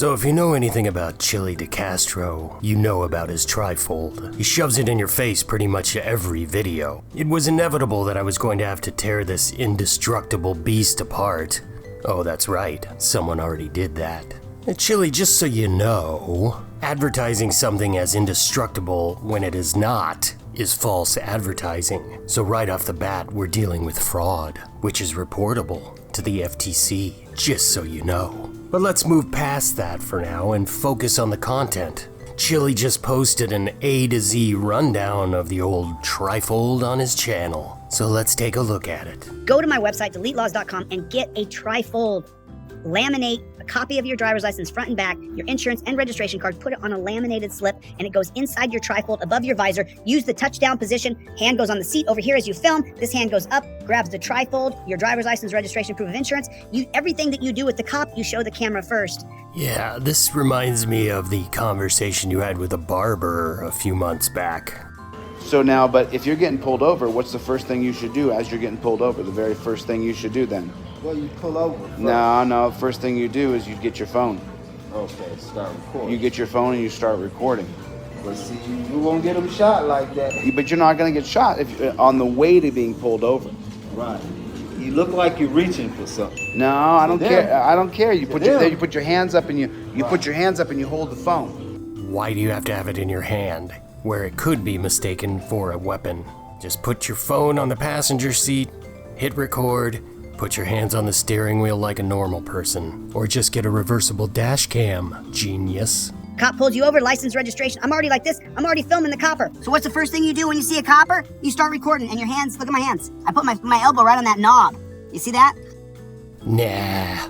So if you know anything about Chille de Castro, you know about his trifold. He shoves it in your face pretty much every video. It was inevitable that I was going to have to tear this indestructible beast apart. Oh, that's right, someone already did that. Chille, just so you know, advertising something as indestructible when it is not is false advertising. So right off the bat, we're dealing with fraud, which is reportable to the FTC, just so you know. But let's move past that for now and focus on the content. Chille just posted an A to Z rundown of the old trifold on his channel, so let's take a look at it. Go to my website, deletelaws.com, and get a trifold. Laminate a copy of your driver's license front and back, your insurance and registration card, put it on a laminated slip, and it goes inside your trifold above your visor. Use the touchdown position. Hand goes on the seat over here as you film. This hand goes up, grabs the trifold, your driver's license, registration, proof of insurance. Everything that you do with the cop, you show the camera first. Yeah, this reminds me of the conversation you had with a barber a few months back. So now, but if you're getting pulled over, what's the first thing you should do as you're getting pulled over? The very first thing you should do then? Well, you pull over first. No, first thing you do is you get your phone. Okay, start recording. You get your phone and you start recording. But see, you won't get them shot like that. But you're not going to get shot if on the way to being pulled over. Right. You look like you're reaching for something. No, I don't care. I don't care. You put your hands up and you Right. put your hands up and you hold the phone. Why do you have to have it in your hand, where it could be mistaken for a weapon? Just put your phone on the passenger seat, hit record, put your hands on the steering wheel like a normal person, or just get a reversible dash cam, genius. Cop pulls you over, license, registration. I'm already like this. I'm already filming the copper. So what's the first thing you do when you see a copper? You start recording, and your hands, look at my hands. I put my elbow right on that knob. You see that? Nah,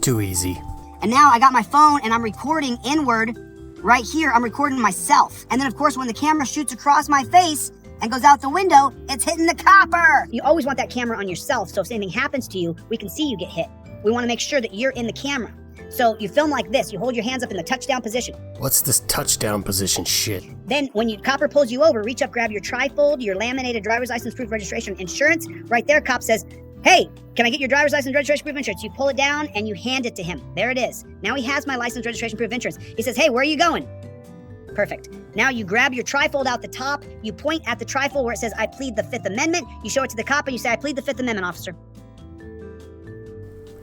too easy. And now I got my phone, and I'm recording inward. Right here, I'm recording myself. And then, of course, when the camera shoots across my face and goes out the window, it's hitting the copper. You always want that camera on yourself, so if anything happens to you, we can see you get hit. We want to make sure that you're in the camera. So you film like this. You hold your hands up in the touchdown position. What's this touchdown position shit? Then when copper pulls you over, reach up, grab your trifold, your laminated driver's license, proof of registration, insurance. Right there, cop says, "Hey, can I get your driver's license, registration, proof of insurance?" You pull it down and you hand it to him. There it is. Now he has my license, registration, proof of insurance. He says, "Hey, where are you going?" Perfect. Now you grab your trifold out the top, you point at the trifold where it says, "I plead the Fifth Amendment." You show it to the cop and you say, "I plead the Fifth Amendment, officer."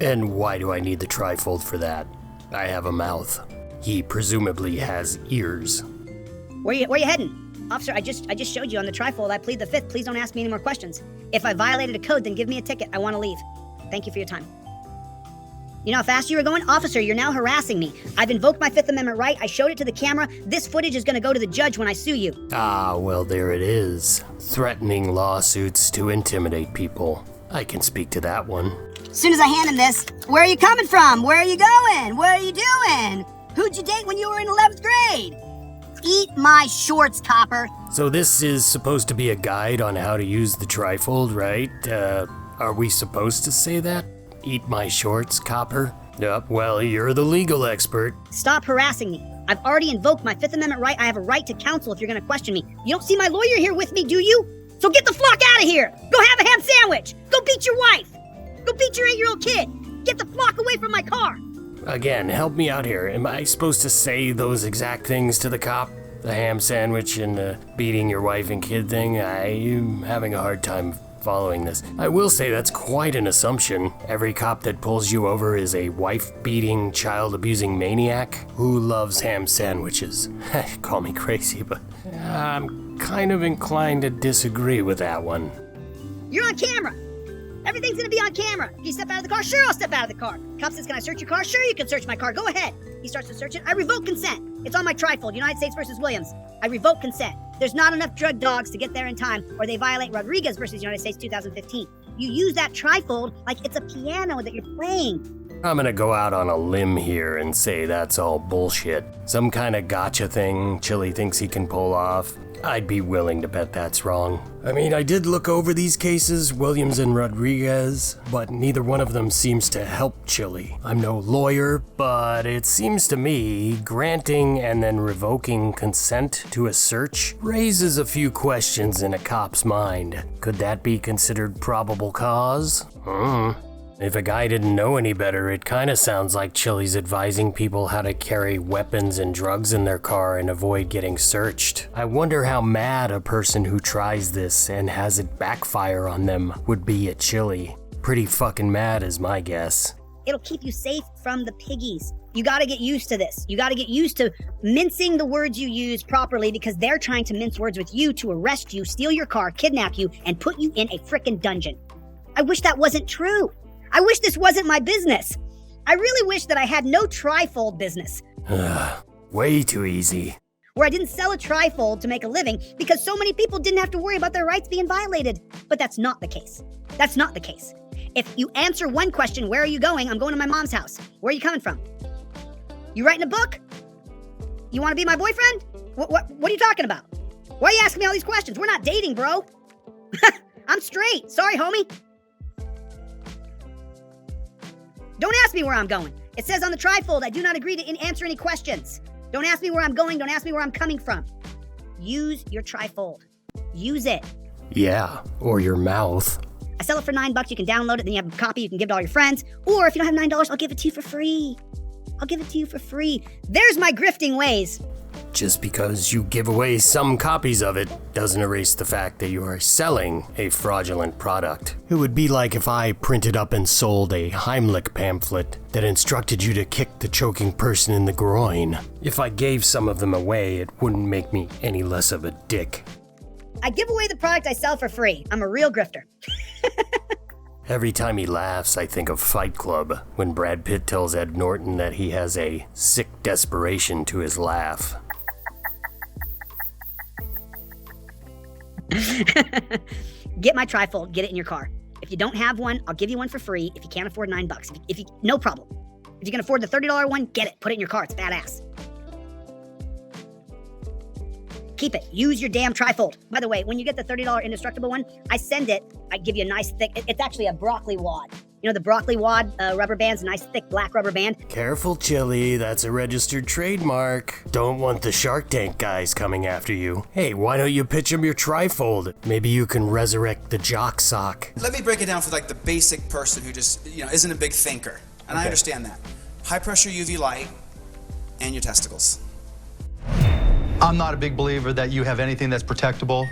And why do I need the trifold for that? I have a mouth. He presumably has ears. Where you heading? Officer, I just showed you on the trifold, "I plead the Fifth. Please don't ask me any more questions. If I violated a code, then give me a ticket. I want to leave. Thank you for your time." You know how fast you were going? "Officer, you're now harassing me. I've invoked my Fifth Amendment right. I showed it to the camera. This footage is going to go to the judge when I sue you." Ah, well, there it is. Threatening lawsuits to intimidate people. I can speak to that one. As soon as I hand him this, "Where are you coming from? Where are you going? What are you doing? Who'd you date when you were in 11th grade?" Eat my shorts, copper. So this is supposed to be a guide on how to use the trifold, right? Are we supposed to say that? Eat my shorts, copper? Yep, well, you're the legal expert. Stop harassing me. I've already invoked my Fifth Amendment right. I have a right to counsel if you're going to question me. You don't see my lawyer here with me, do you? So get the flock out of here. Go have a ham sandwich. Go beat your wife. Go beat your 8-year-old kid. Get the flock away from my car. Again, help me out here. Am I supposed to say those exact things to the cop? The ham sandwich and the beating your wife and kid thing? I'm having a hard time following this. I will say that's quite an assumption. Every cop that pulls you over is a wife-beating, child-abusing maniac who loves ham sandwiches. Call me crazy, but I'm kind of inclined to disagree with that one. You're on camera. Everything's gonna be on camera. If you step out of the car, sure, I'll step out of the car. Cop says, "Can I search your car?" "Sure, you can search my car. Go ahead." He starts to search it. I revoke consent. It's on my trifold, United States versus Williams. I revoke consent. There's not enough drug dogs to get there in time, or they violate Rodriguez versus United States 2015. You use that trifold like it's a piano that you're playing. I'm gonna go out on a limb here and say that's all bullshit. Some kind of gotcha thing Chille thinks he can pull off. I'd be willing to bet that's wrong. I mean, I did look over these cases, Williams and Rodriguez, but neither one of them seems to help Chille. I'm no lawyer, but it seems to me granting and then revoking consent to a search raises a few questions in a cop's mind. Could that be considered probable cause? If a guy didn't know any better, it kinda sounds like Chille's advising people how to carry weapons and drugs in their car and avoid getting searched. I wonder how mad a person who tries this and has it backfire on them would be at Chille. Pretty fucking mad is my guess. It'll keep you safe from the piggies. You gotta get used to this. You gotta get used to mincing the words you use properly because they're trying to mince words with you to arrest you, steal your car, kidnap you, and put you in a frickin' dungeon. I wish that wasn't true. I wish this wasn't my business. I really wish that I had no trifold business. Way too easy. Where I didn't sell a trifold to make a living because so many people didn't have to worry about their rights being violated. But that's not the case. That's not the case. If you answer one question, where are you going? I'm going to my mom's house. Where are you coming from? You writing a book? You want to be my boyfriend? What are you talking about? Why are you asking me all these questions? We're not dating, bro. I'm straight. Sorry, homie. Don't ask me where I'm going. It says on the trifold, I do not agree to answer any questions. Don't ask me where I'm going. Don't ask me where I'm coming from. Use your trifold. Use it. Yeah, or your mouth. I sell it for $9. You can download it. Then you have a copy. You can give it to all your friends. Or if you don't have $9, I'll give it to you for free. I'll give it to you for free. There's my grifting ways. Just because you give away some copies of it doesn't erase the fact that you are selling a fraudulent product. It would be like if I printed up and sold a Heimlich pamphlet that instructed you to kick the choking person in the groin. If I gave some of them away, it wouldn't make me any less of a dick. I give away the product I sell for free. I'm a real grifter. Every time he laughs, I think of Fight Club, when Brad Pitt tells Ed Norton that he has a sick desperation to his laugh. Get my trifold, get it in your car. If you don't have one, I'll give you one for free if you can't afford $9. If you no problem. If you can afford the $30 one, get it. Put it in your car. It's badass. Keep it. Use your damn trifold. By the way, when you get the $30 indestructible one, I send it. I give you a nice thick, it's actually a broccoli wad. You know the broccoli wad rubber bands, a nice thick black rubber band? Careful, Chille, that's a registered trademark. Don't want the Shark Tank guys coming after you. Hey, why don't you pitch them your trifold? Maybe you can resurrect the jock sock. Let me break it down for like the basic person who just, isn't a big thinker. And I understand that. High pressure UV light and your testicles. I'm not a big believer that you have anything that's protectable.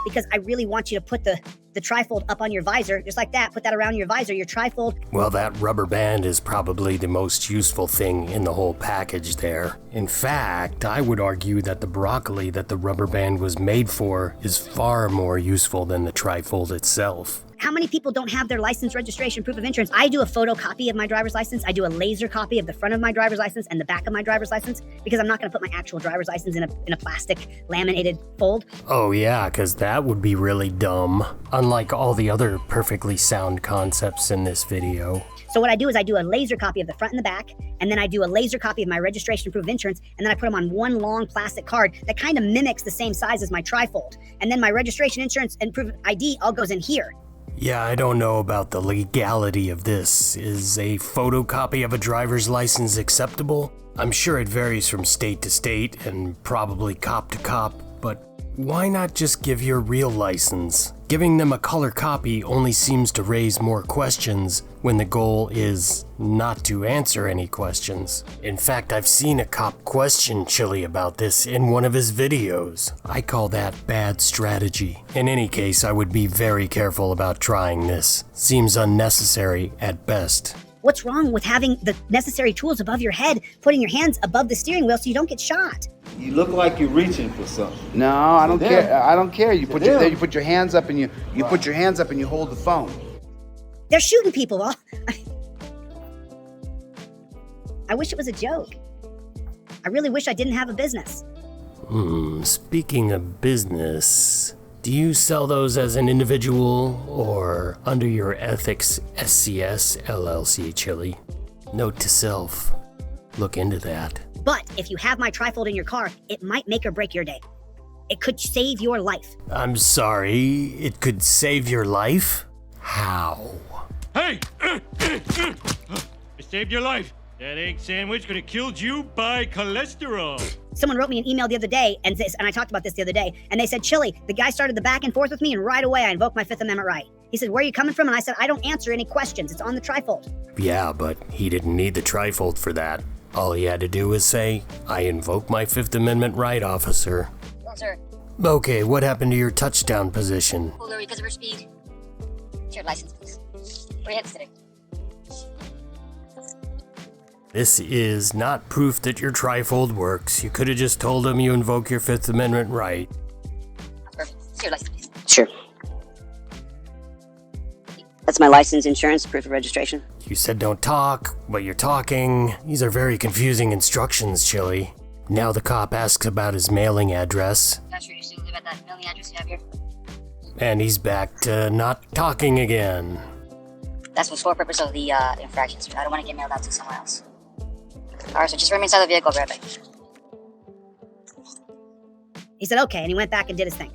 Because I really want you to put the trifold up on your visor, just like that. Put that around your visor, your trifold. Well, that rubber band is probably the most useful thing in the whole package there. In fact, I would argue that the broccoli that the rubber band was made for is far more useful than the trifold itself. How many people don't have their license, registration, proof of insurance? I do a photocopy of my driver's license. I do a laser copy of the front of my driver's license and the back of my driver's license because I'm not going to put my actual driver's license in a plastic laminated fold. Oh yeah, because that would be really dumb. Unlike all the other perfectly sound concepts in this video. So what I do is I do a laser copy of the front and the back, and then I do a laser copy of my registration and proof of insurance, and then I put them on one long plastic card that kind of mimics the same size as my trifold. And then my registration, insurance, and proof of ID all goes in here. Yeah, I don't know about the legality of this. Is a photocopy of a driver's license acceptable? I'm sure it varies from state to state and probably cop to cop, but why not just give your real license? Giving them a color copy only seems to raise more questions when the goal is not to answer any questions. In fact, I've seen a cop question Chille about this in one of his videos. I call that bad strategy. In any case, I would be very careful about trying this. Seems unnecessary at best. What's wrong with having the necessary tools above your head, putting your hands above the steering wheel so you don't get shot? You look like you're reaching for something. No, I don't care. I don't care. You put them. you put your hands up and you put your hands up and you hold the phone. They're shooting people. I wish it was a joke. I really wish I didn't have a business. Speaking of business, do you sell those as an individual or under your ethics SCS LLC, Chille? Note to self, look into that. But if you have my trifold in your car, it might make or break your day. It could save your life. I'm sorry, it could save your life? How? Hey! I saved your life. That egg sandwich could have killed you by cholesterol. Someone wrote me an email the other day, and I talked about this the other day, and they said, Chille, the guy started the back and forth with me, and right away I invoked my Fifth Amendment right. He said, where are you coming from? And I said, I don't answer any questions. It's on the trifold. Yeah, but he didn't need the trifold for that. All he had to do was say, I invoke my Fifth Amendment right, officer. Well, sir. Okay, what happened to your touchdown position? Pulled over because of her speed. Shared license, please. Where you headed today? This is not proof that your trifold works. You could have just told him you invoke your Fifth Amendment right. Perfect. Shared license, please. Sure. That's my license, insurance, proof of registration. You said don't talk, but you're talking. These are very confusing instructions, Chille. Now the cop asks about his mailing address. Not sure you still live at that mailing address you have here. And he's back to not talking again. That's the sole purpose of the infraction, sir. I don't want to get mailed out to somewhere else. Alright, so just remain inside the vehicle, I'll be right back. He said, okay, and he went back and did his thing.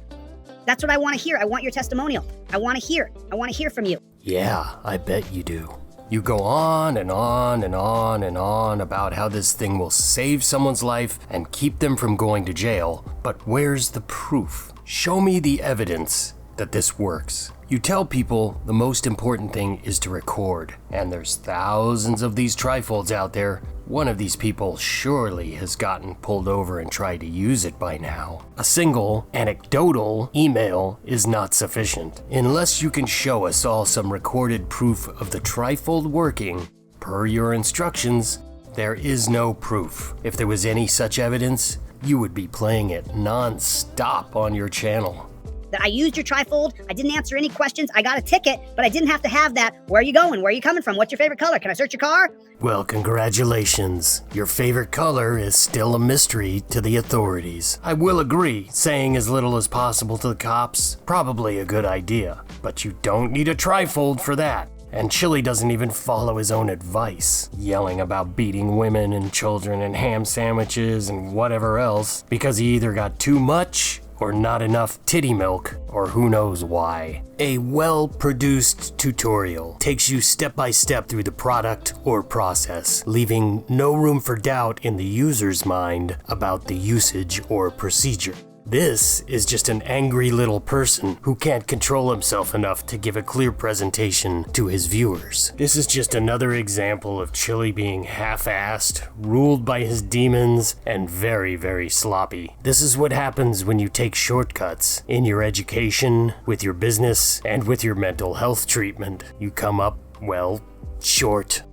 That's what I want to hear. I want your testimonial. I want to hear. I want to hear from you. Yeah, I bet you do. You go on and on and on and on about how this thing will save someone's life and keep them from going to jail, but where's the proof? Show me the evidence that this works. You tell people the most important thing is to record, and there's thousands of these trifolds out there. One of these people surely has gotten pulled over and tried to use it by now. A single, anecdotal email is not sufficient. Unless you can show us all some recorded proof of the trifold working, per your instructions, there is no proof. If there was any such evidence, you would be playing it non-stop on your channel. That I used your trifold. I didn't answer any questions. I got a ticket, but I didn't have to have that. Where are you going? Where are you coming from? What's your favorite color? Can I search your car? Well, congratulations. Your favorite color is still a mystery to the authorities. I will agree, saying as little as possible to the cops, probably a good idea. But you don't need a trifold for that. And Chille doesn't even follow his own advice, yelling about beating women and children and ham sandwiches and whatever else, because he either got too much or not enough titty milk, or who knows why. A well-produced tutorial takes you step by step through the product or process, leaving no room for doubt in the user's mind about the usage or procedure. This is just an angry little person who can't control himself enough to give a clear presentation to his viewers. This is just another example of Chille being half-assed, ruled by his demons, and very, very sloppy. This is what happens when you take shortcuts in your education, with your business, and with your mental health treatment. You come up, well, short.